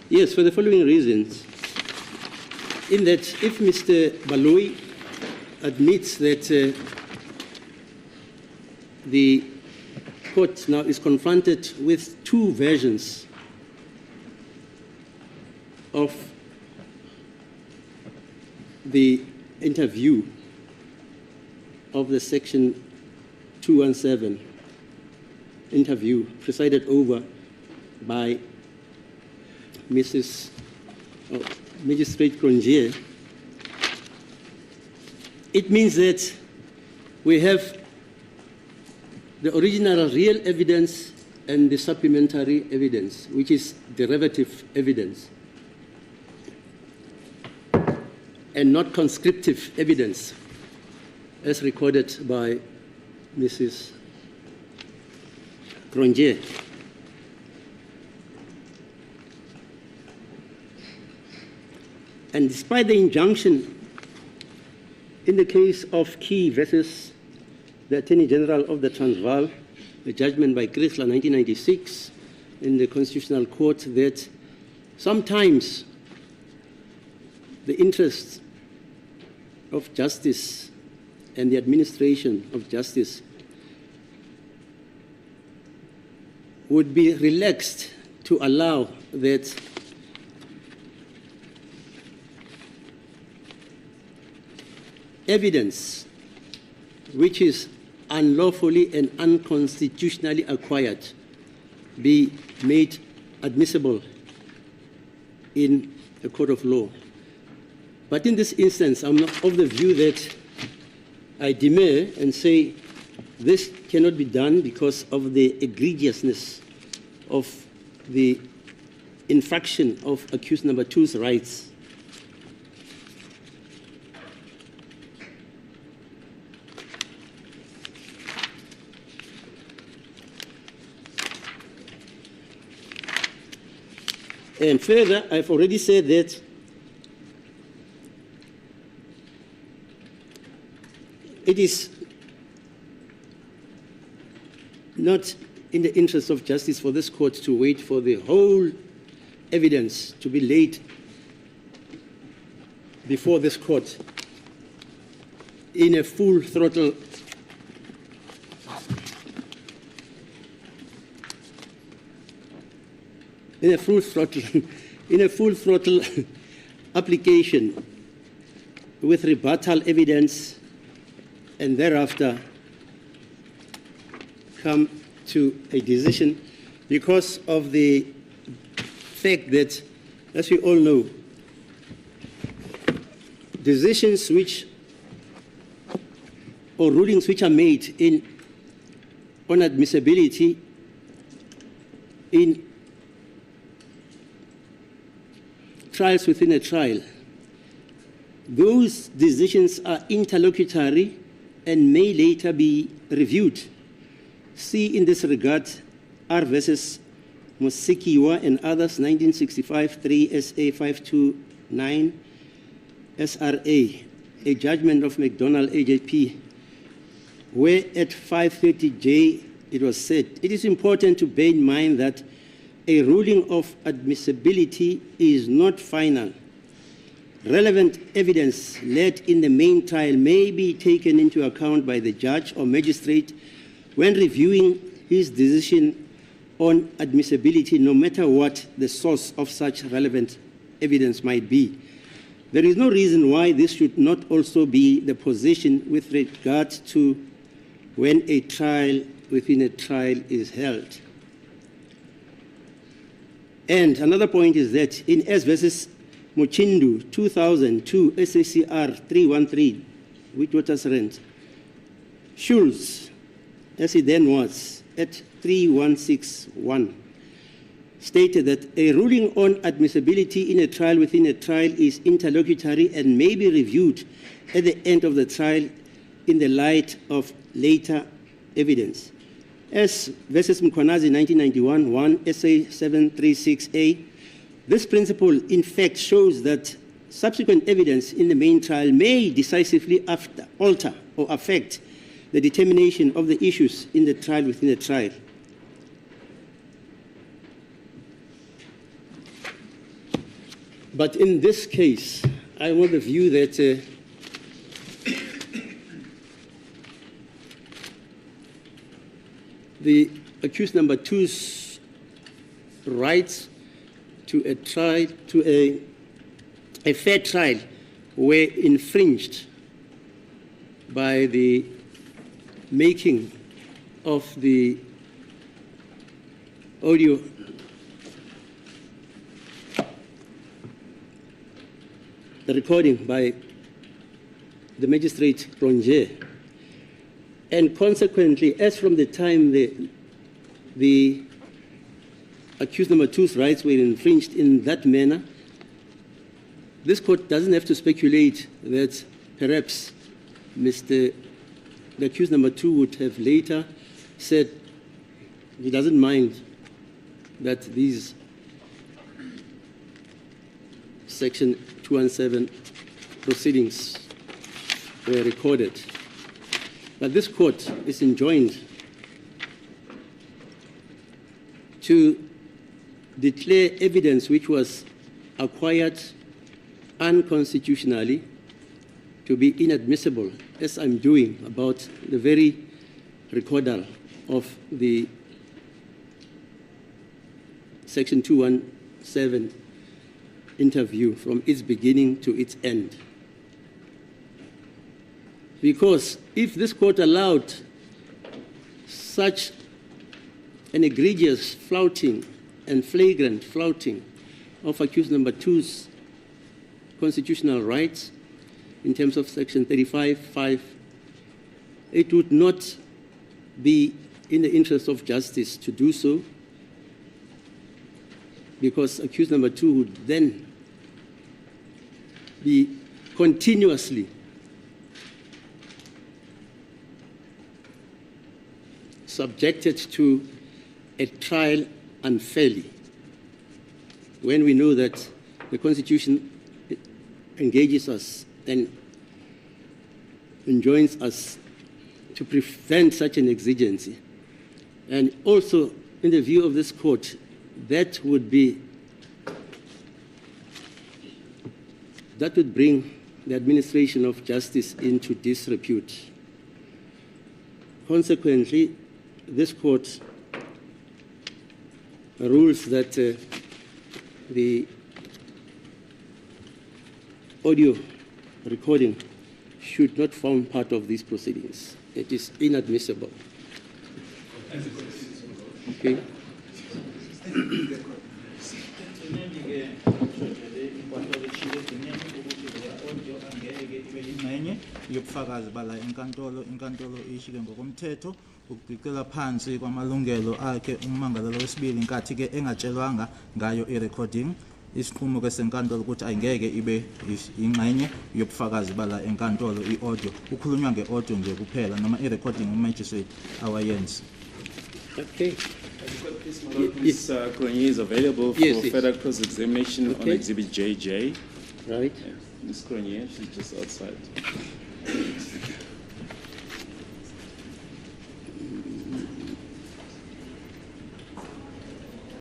Yes, for the following reasons. In that, if Mr. Baloyi admits that the court now is confronted with two versions of the interview of the Section 217 interview presided over by Mrs. Magistrate Cronje, it means that we have the original real evidence and the supplementary evidence, which is derivative evidence, and not conscriptive evidence, as recorded by Mrs. Cronje. And despite the injunction in the case of Key versus the Attorney General of the Transvaal, a judgment by Chrysler 1996 in the Constitutional Court, that sometimes the interests of justice and the administration of justice would be relaxed to allow that evidence which is unlawfully and unconstitutionally acquired be made admissible in a court of law. But in this instance, I'm not of the view that I demur and say this cannot be done because of the egregiousness of the infraction of accused number two's rights. And further, I've already said that it is not in the interest of justice for this court to wait for the whole evidence to be laid before this court in a full throttle application with rebuttal evidence, and thereafter come to a decision, because of the fact that, as we all know, decisions which or rulings which are made on admissibility in trials within a trial, those decisions are interlocutory and may later be reviewed. See in this regard R versus Musikiwa and others, 1965, 3 SA 529 SRA, a judgment of McDonald AJP, where at 530J it was said, it is important to bear in mind that a ruling of admissibility is not final. Relevant evidence led in the main trial may be taken into account by the judge or magistrate when reviewing his decision on admissibility, no matter what the source of such relevant evidence might be. There is no reason why this should not also be the position with regard to when a trial within a trial is held. And another point is that in S versus Muchindu 2002 SACR 313, Witwatersrand, Schulz, as he then was, at 3161, stated that a ruling on admissibility in a trial within a trial is interlocutory and may be reviewed at the end of the trial in the light of later evidence. S versus Mkhwanazi 1991, 1 SA 736A, this principle in fact shows that subsequent evidence in the main trial may decisively alter or affect the determination of the issues in the trial within the trial. But in this case, I want the view that the accused number two's rights to a trial, to a fair trial, were infringed by the making of the audio the recording by the magistrate Ronje. And consequently, as from the time the accused number two's rights were infringed in that manner, this court doesn't have to speculate that perhaps the accused number two would have later said he doesn't mind that these Section 217 proceedings were recorded. But this court is enjoined to declare evidence which was acquired unconstitutionally to be inadmissible, as I'm doing about the very recordal of the Section 217 interview from its beginning to its end. Because if this court allowed such an egregious flouting and flagrant flouting of accused number two's constitutional rights in terms of Section 35(5), it would not be in the interest of justice to do so, because accused number two would then be continuously subjected to a trial unfairly, when we know that the Constitution engages us and enjoins us to prevent such an exigency. And also, in the view of this court, that would bring the administration of justice into disrepute. Consequently, this court rules that the audio recording should not form part of these proceedings. It is inadmissible. Okay. Ubufakazi bala inkantolo ishike ngokomthetho ukubhekela phansi kwamalungelo akhe ummangalelo wesibili inkathi ke engatshelwanga ngayo i-recording isiqumo ke senkantolo ukuthi ayingeke ibe ingxenye yobufakazi bala enkantolo i-audio ukhulunywa nge-audio nje kuphela noma i-recording umagistrate awayenzi. Okay. Ms. Kronyi is available for further cross-examination on Exhibit JJ. Right. Ms. Kronyi, she's just outside.